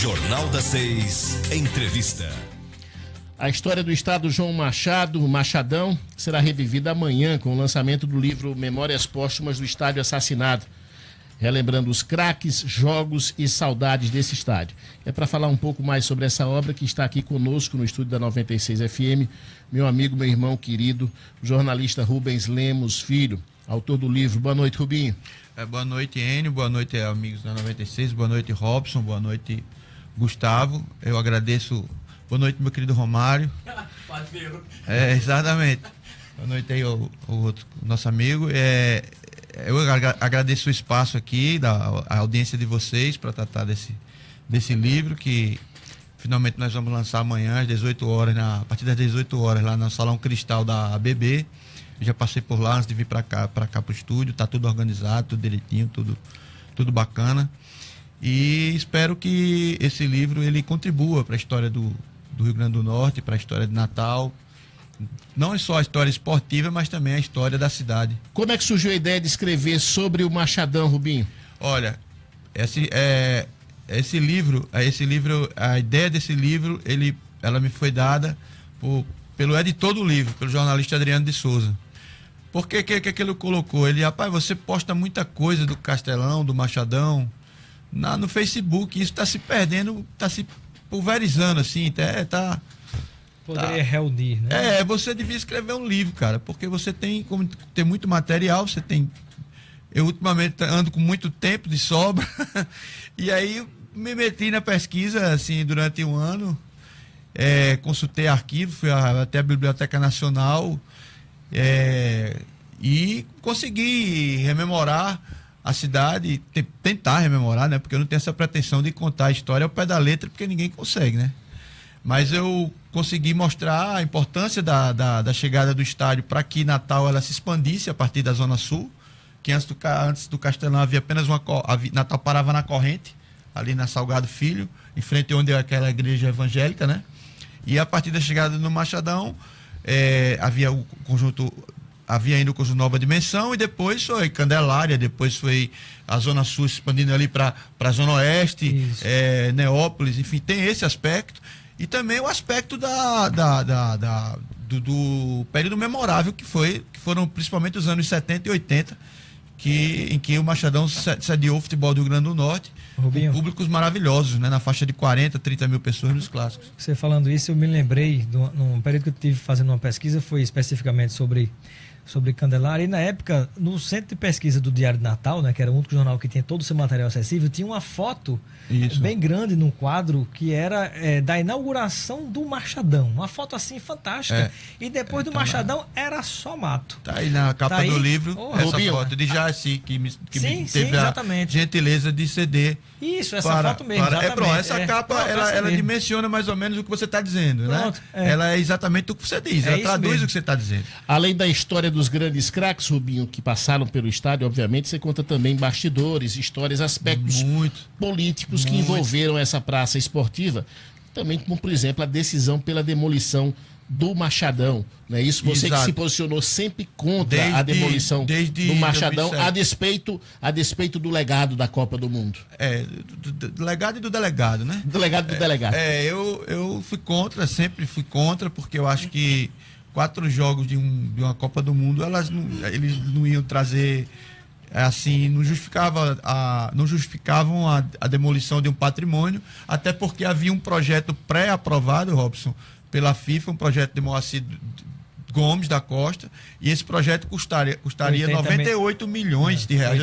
Jornal da 6, entrevista. A história do Estado João Machado, Machadão, será revivida amanhã com o lançamento do livro Memórias Póstumas do Estádio Assassinado, relembrando os craques, jogos e saudades desse estádio. É para falar um pouco mais sobre essa obra que está aqui conosco no estúdio da 96 FM, meu amigo, meu irmão querido, o jornalista Rubens Lemos Filho, autor do livro. Boa noite, Rubinho. Boa noite, Enio, boa noite, amigos da 96, boa noite, Robson, boa noite, Gustavo. Eu agradeço. Boa noite, meu querido Romário. Exatamente. Boa noite aí, o nosso amigo. Eu agradeço o espaço aqui, a audiência de vocês, para tratar desse livro que finalmente nós vamos lançar amanhã às 18 horas, a partir das 18 horas, lá no Salão Cristal da ABB. Eu já passei por lá antes de vir para cá pro estúdio, tá tudo organizado, tudo direitinho, tudo bacana. E espero que esse livro ele contribua para a história do Rio Grande do Norte, para a história de Natal. Não é só a história esportiva, mas também a história da cidade. Como é que surgiu a ideia de escrever sobre o Machadão, Rubinho? Olha, esse livro, a ideia desse livro, ela me foi dada pelo editor do livro, pelo jornalista Adriano de Souza. Por que ele colocou? Ele, rapaz, você posta muita coisa do Castelão, do Machadão, no Facebook, isso está se perdendo, está se pulverizando, assim, Poderia reunir, né? Você devia escrever um livro, cara, porque você tem muito material, eu ultimamente ando com muito tempo de sobra, e aí me meti na pesquisa, assim, durante um ano, consultei arquivo, fui até a Biblioteca Nacional, e consegui rememorar a cidade, tentar rememorar, né? Porque eu não tenho essa pretensão de contar a história ao pé da letra, porque ninguém consegue, né? Mas eu consegui mostrar a importância da chegada do estádio para que Natal ela se expandisse a partir da Zona Sul, que antes do Castelão havia apenas Natal parava na corrente, ali na Salgado Filho, em frente onde é aquela igreja evangélica, né? E a partir da chegada do Machadão, havia ainda o conjunto Nova Dimensão, e depois foi Candelária, depois foi a Zona Sul expandindo ali para a Zona Oeste, Neópolis, enfim, tem esse aspecto. E também o aspecto do período memorável que foram principalmente os anos 70 e 80, em que o Machadão sediou o futebol do Rio Grande do Norte, Rubinho, com públicos maravilhosos, né, na faixa de 40, 30 mil pessoas nos clássicos. Você falando isso, eu me lembrei, num período que eu estive fazendo uma pesquisa, foi especificamente sobre Candelária, e na época, no centro de pesquisa do Diário de Natal, né, que era o único jornal que tinha todo o seu material acessível, tinha uma foto bem grande num quadro que era da inauguração do Machadão, uma foto assim fantástica, e depois do Machadão era só mato. Tá aí na capa do livro, essa foto de Jaci, que me teve a gentileza de ceder. Isso, essa foto mesmo, exatamente. Essa capa, ela dimensiona mais ou menos o que você está dizendo, né? Ela é exatamente o que você diz, ela traduz mesmo o que você está dizendo. Além da história dos grandes craques, Rubinho, que passaram pelo estádio, obviamente, você conta também bastidores, histórias, aspectos políticos que envolveram essa praça esportiva, também como, por exemplo, a decisão pela demolição do Machadão, não é isso? Você que se posicionou sempre contra a demolição do Machadão, a despeito do legado da Copa do Mundo. Do legado e do delegado, né? Do legado e do delegado. Eu fui contra, sempre fui contra, porque eu acho que 4 jogos de uma Copa do Mundo, eles não iam trazer, assim, não justificavam a demolição de um patrimônio, até porque havia um projeto pré-aprovado, Robson, pela FIFA, um projeto de Moacir Gomes da Costa, e esse projeto custaria 98 milhões de reais.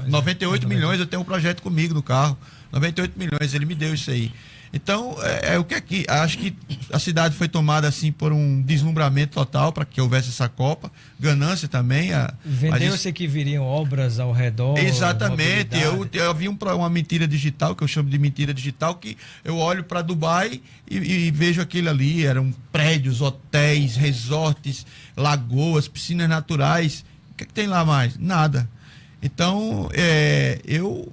98 milhões, eu tenho um projeto comigo no carro, 98 milhões, ele me deu isso aí. Então, o que aqui, acho que a cidade foi tomada assim por um deslumbramento total para que houvesse essa Copa, ganância também. Vendeu-se que viriam obras ao redor. Exatamente, eu vi uma mentira digital, que eu chamo de mentira digital, que eu olho para Dubai e vejo aquilo ali, eram prédios, hotéis, resorts, lagoas, piscinas naturais. O que tem lá mais? Nada. Então, eu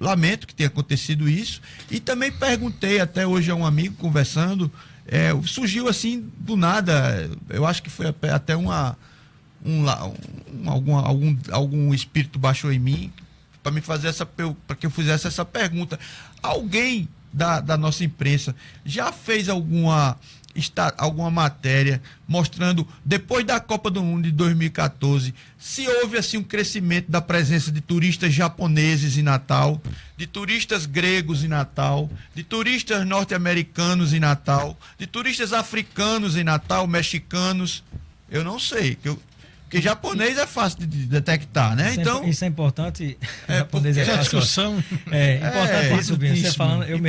lamento que tenha acontecido isso, e também perguntei até hoje a um amigo conversando, surgiu assim do nada, eu acho que foi até algum espírito baixou em mim, para me fazer para que eu fizesse essa pergunta. Alguém da nossa imprensa já fez alguma matéria mostrando, depois da Copa do Mundo de 2014, se houve assim um crescimento da presença de turistas japoneses em Natal, de turistas gregos em Natal, de turistas norte-americanos em Natal, de turistas africanos em Natal, mexicanos? Eu não sei, porque japonês é fácil de detectar, né? Então, isso é importante. Japonês é discussão. Importante isso, Binho. Você falando, eu me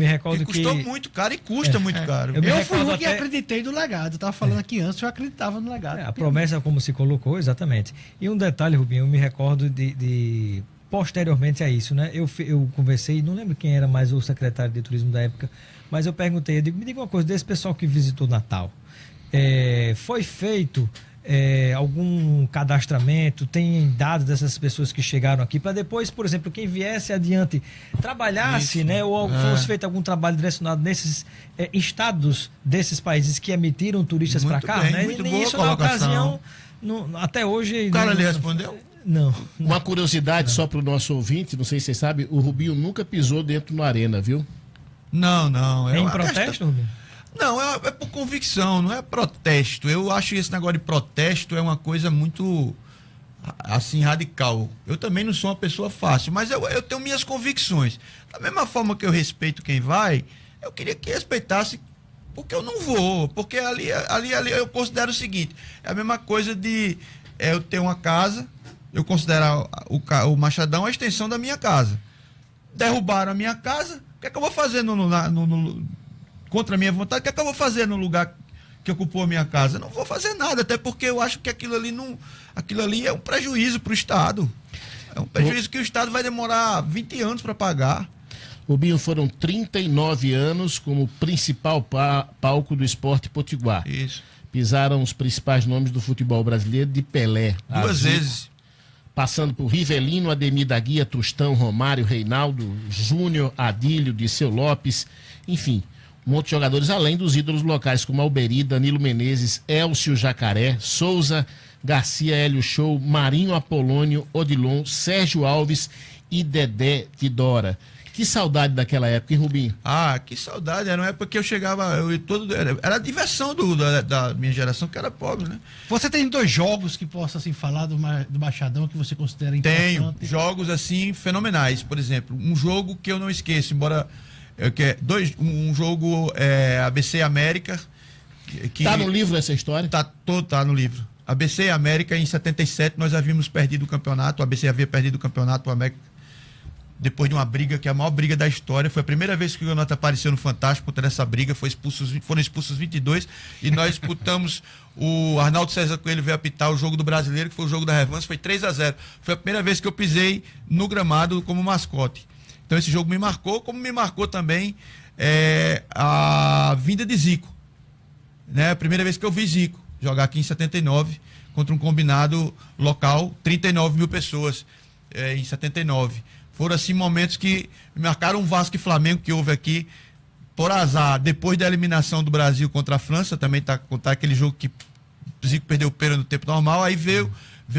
recordo que custou muito caro e custa muito caro. Eu fui o que acreditei no legado. Eu estava falando aqui antes, eu acreditava no legado. A promessa, como se colocou, exatamente. E um detalhe, Rubinho, eu me recordo de posteriormente a isso, né? Eu conversei, não lembro quem era mais o secretário de turismo da época, mas eu perguntei, me diga uma coisa, desse pessoal que visitou Natal, foi feito algum cadastramento, tem dados dessas pessoas que chegaram aqui, para depois, por exemplo, quem viesse adiante trabalhasse, né, ou fosse feito algum trabalho direcionado nesses estados desses países que emitiram turistas para cá, bem, né? Muito e boa isso colocação. na ocasião, até hoje... O cara lhe respondeu? Não. Uma curiosidade só para o nosso ouvinte, não sei se vocês sabem, o Rubinho nunca pisou dentro da arena, viu? Não. É em protesto, Rubinho? Não, é por convicção, não é protesto. Eu acho que esse negócio de protesto é uma coisa muito, assim, radical. Eu também não sou uma pessoa fácil, mas eu tenho minhas convicções. Da mesma forma que eu respeito quem vai, eu queria que respeitasse, porque eu não vou. Porque ali eu considero o seguinte, é a mesma coisa de eu ter uma casa, eu considero o Machadão a extensão da minha casa. Derrubaram a minha casa, o que é que eu vou fazer contra a minha vontade? O que é que eu vou fazer no lugar que ocupou a minha casa? Não vou fazer nada, até porque eu acho que aquilo ali é um prejuízo para o Estado. É um prejuízo que o Estado vai demorar 20 anos para pagar. Rubinho, foram 39 anos como principal palco do Esporte Potiguar. Isso. Pisaram os principais nomes do futebol brasileiro, de Pelé. Duas vezes. Passando por Rivelino, Ademir da Guia, Tostão, Romário, Reinaldo, Júnior, Adílio, Dirceu Lopes, enfim... Um monte de jogadores, além dos ídolos locais, como Alberi, Danilo Menezes, Elcio Jacaré, Souza, Garcia, Hélio Show, Marinho Apolônio, Odilon, Sérgio Alves e Dedé Tidora. Que saudade daquela época, hein, Rubinho? Ah, que saudade. Era uma época que eu chegava... Era a diversão da minha geração, que era pobre, né? Você tem 2 jogos que possa assim, falar do Machadão que você considera importante? Tenho. Jogos, assim, fenomenais. Por exemplo, um jogo que eu não esqueço, embora... um jogo ABC América. Tá no livro essa história? Tá no livro. ABC América, em 77, nós havíamos perdido o campeonato. O ABC havia perdido o campeonato. O América, depois de uma briga, que é a maior briga da história. Foi a primeira vez que o Leonardo apareceu no Fantástico por essa briga. Foram expulsos 22. E nós disputamos. O Arnaldo César Coelho veio apitar o jogo do Brasileiro, que foi o jogo da revanche. Foi 3-0. Foi a primeira vez que eu pisei no gramado como mascote. Então esse jogo me marcou, como me marcou também a vinda de Zico. Né? A primeira vez que eu vi Zico jogar aqui em 79, contra um combinado local, 39 mil pessoas em 79. Foram assim momentos que me marcaram um Vasco e Flamengo que houve aqui, por azar, depois da eliminação do Brasil contra a França, também tá aquele jogo que Zico perdeu o pênalti no tempo normal, aí veio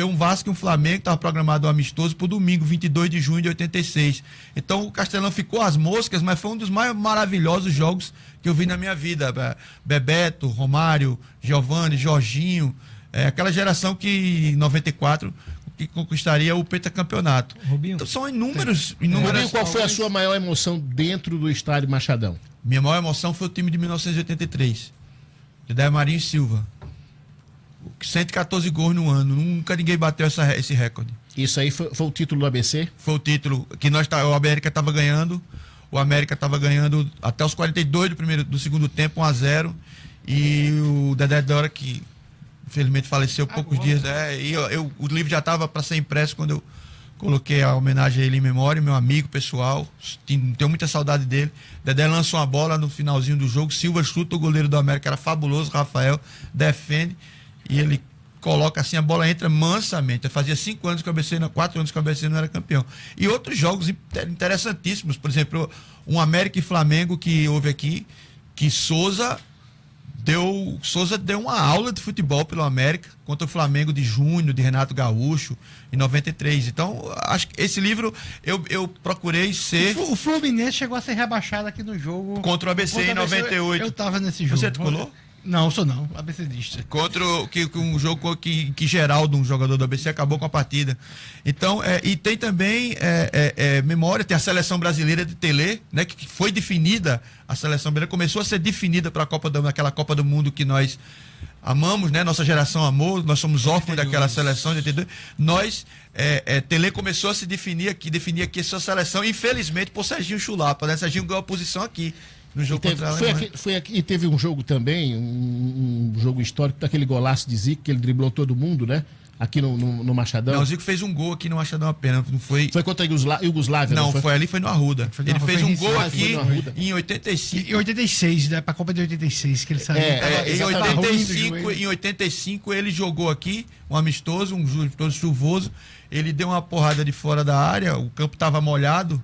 um Vasco e um Flamengo, que estava programado um amistoso para o domingo, 22 de junho de 86. Então o Castelão ficou às moscas, mas foi um dos mais maravilhosos jogos que eu vi na minha vida. Bebeto, Romário, Giovani, Jorginho, aquela geração que em 94 que conquistaria o pentacampeonato. Rubinho. Então são inúmeros. Rubinho, qual foi a sua maior emoção dentro do estádio Machadão? Minha maior emoção foi o time de 1983, de Daí Marinho e Silva. 114 gols no ano. Nunca ninguém bateu esse recorde. Isso aí foi o título do ABC? Foi o título que o América estava ganhando. O América estava ganhando até os 42 do segundo tempo, 1-0. E o Dedé Tidora, que infelizmente faleceu poucos dias. O livro já estava para ser impresso quando eu coloquei a homenagem a ele em memória, meu amigo pessoal. Tenho muita saudade dele. Dedé lança uma bola no finalzinho do jogo. Silva chuta, o goleiro do América era fabuloso. Rafael defende. E ele coloca assim, a bola entra mansamente. Fazia 5 anos que o ABC, 4 anos que o ABC não era campeão. E outros jogos interessantíssimos. Por exemplo, um América e Flamengo que houve aqui, que Souza Souza deu uma aula de futebol pelo América contra o Flamengo de Júnior, de Renato Gaúcho, em 93. Então, acho que esse livro eu procurei ser... O Fluminense chegou a ser rebaixado aqui no jogo... Contra o ABC em 98. Eu tava nesse jogo. Você tricolor? Não, sou não, ABCdista. Contra um jogo que Geraldo, um jogador do ABC, acabou com a partida. Então, e tem também memória, tem a seleção brasileira de Tele, né, que foi definida, a seleção brasileira começou a ser definida para naquela Copa do Mundo que nós amamos, né? Nossa geração amou, nós somos órfãos daquela seleção de 82. Nós, Tele começou a se definir aqui, definir aqui a sua seleção, infelizmente, por Serginho Chulapa, né? Serginho ganhou a posição aqui. No jogo contra a Alemanha. E teve um jogo também, um jogo histórico, daquele golaço de Zico, que ele driblou todo mundo, né? Aqui no Machadão. Não, o Zico fez um gol aqui no Machadão apenas. Não foi... Foi contra a Iugoslávia, não foi? Foi no Arruda. Ele fez um gol aqui em 85. Em 86, né? Pra Copa de 86, que ele saiu. Em 85 ele jogou aqui, um amistoso, um amistoso chuvoso. Ele deu uma porrada de fora da área, o campo estava molhado,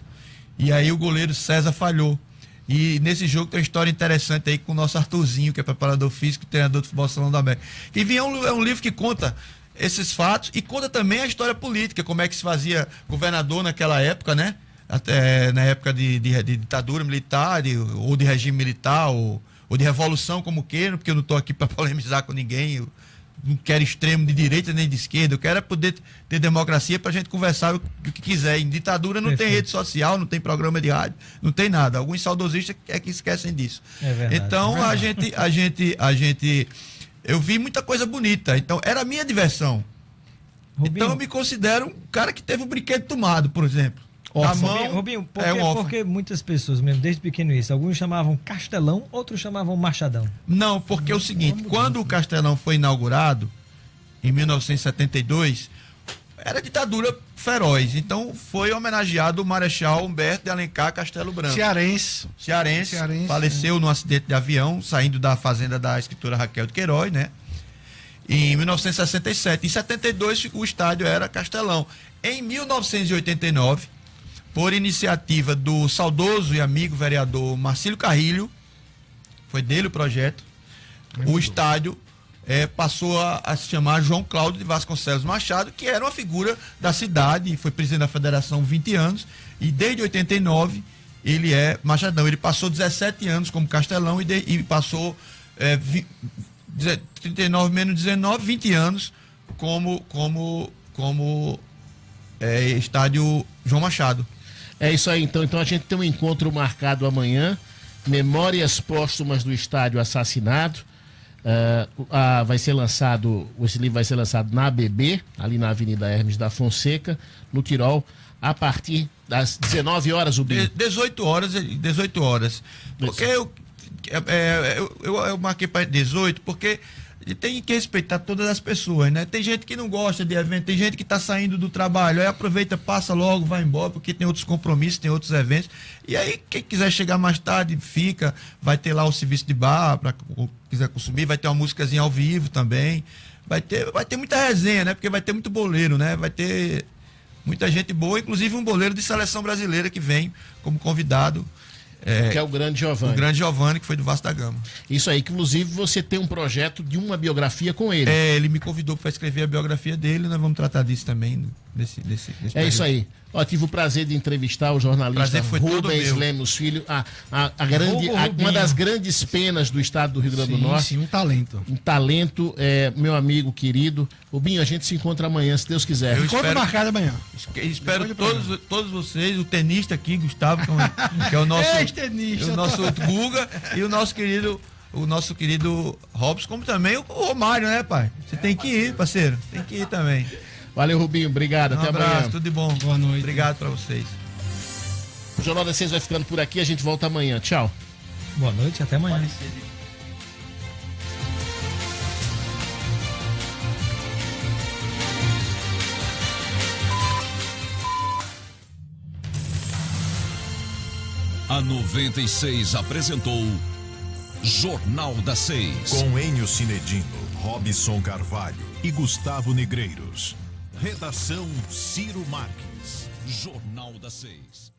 e aí o goleiro César falhou. E nesse jogo tem uma história interessante aí com o nosso Arthurzinho, que é preparador físico e treinador de futebol salão da América. Enfim, é um livro que conta esses fatos e conta também a história política, como é que se fazia governador naquela época, né? Até na época de ditadura militar, ou de regime militar, ou de revolução, como queiram, porque eu não estou aqui para polemizar com ninguém. Eu não quero extremo de direita nem de esquerda, eu quero é poder ter democracia para a gente conversar o que quiser. Em ditadura não tem rede social, não tem programa de rádio, não tem nada. Alguns saudosistas é que esquecem disso. É verdade, então eu vi muita coisa bonita, então era a minha diversão. Rubinho, então eu me considero um cara que teve o brinquedo tomado, por exemplo. Rubinho, porque muitas pessoas, mesmo desde pequeno isso, alguns chamavam Castelão, outros chamavam Machadão. Não, porque é o seguinte, quando o Castelão foi inaugurado, em 1972, era ditadura feroz. Então foi homenageado o Marechal Humberto de Alencar Castelo Branco. Cearense, faleceu num acidente de avião, saindo da fazenda da escritora Raquel de Queiroz, né? Em 1967. Em 72 o estádio era Castelão. Em 1989, por iniciativa do saudoso e amigo vereador Marcílio Carrilho, foi dele o projeto, o estádio passou a se chamar João Cláudio de Vasconcelos Machado, que era uma figura da cidade, foi presidente da federação 20 anos, e desde 89 ele é Machadão. Ele passou 17 anos como Castelão e passou 39 menos 19, 20 anos como estádio João Machado. É isso aí, então a gente tem um encontro marcado amanhã, Memórias Póstumas do Estádio Assassinado. Esse livro vai ser lançado na ABB, ali na Avenida Hermes da Fonseca, no Tirol, a partir das 19 horas, o 18 horas. Porque eu marquei para 18, porque tem que respeitar todas as pessoas, né? Tem gente que não gosta de evento, tem gente que está saindo do trabalho, aí aproveita, passa logo, vai embora, porque tem outros compromissos, tem outros eventos. E aí, quem quiser chegar mais tarde, fica, vai ter lá o serviço de bar, para quem quiser consumir, vai ter uma músicazinha ao vivo também. Vai ter muita resenha, né? Porque vai ter muito boleiro, né? Vai ter muita gente boa, inclusive um boleiro de seleção brasileira que vem como convidado. Que é o grande Giovani. O grande Giovani, que foi do Vasco da Gama. Isso aí, que inclusive você tem um projeto de uma biografia com ele. Ele me convidou para escrever a biografia dele, nós vamos tratar disso também. Desse período. Isso aí. Tive o prazer de entrevistar o jornalista Rubens Lemos Filho, uma das grandes penas do estado do Rio Grande do Norte. Sim, um talento. Um talento, meu amigo querido. Rubinho, a gente se encontra amanhã, se Deus quiser. Encontro marcado amanhã. Espero todos vocês, o tenista aqui, Gustavo, que é o nosso, o nosso Guga, e o nosso querido Robson, como também o Romário, né, pai? Você tem que ir, parceiro. Tem que ir também. Valeu, Rubinho. Obrigado. Até abraço, amanhã. Tudo de bom. Boa noite. Obrigado para vocês. O Jornal das 6 vai ficando por aqui. A gente volta amanhã. Tchau. Boa noite. Até amanhã. A 96 apresentou Jornal da 6. Com Enio Cinedino, Robson Carvalho e Gustavo Negreiros. Redação Ciro Marques. Jornal da 6.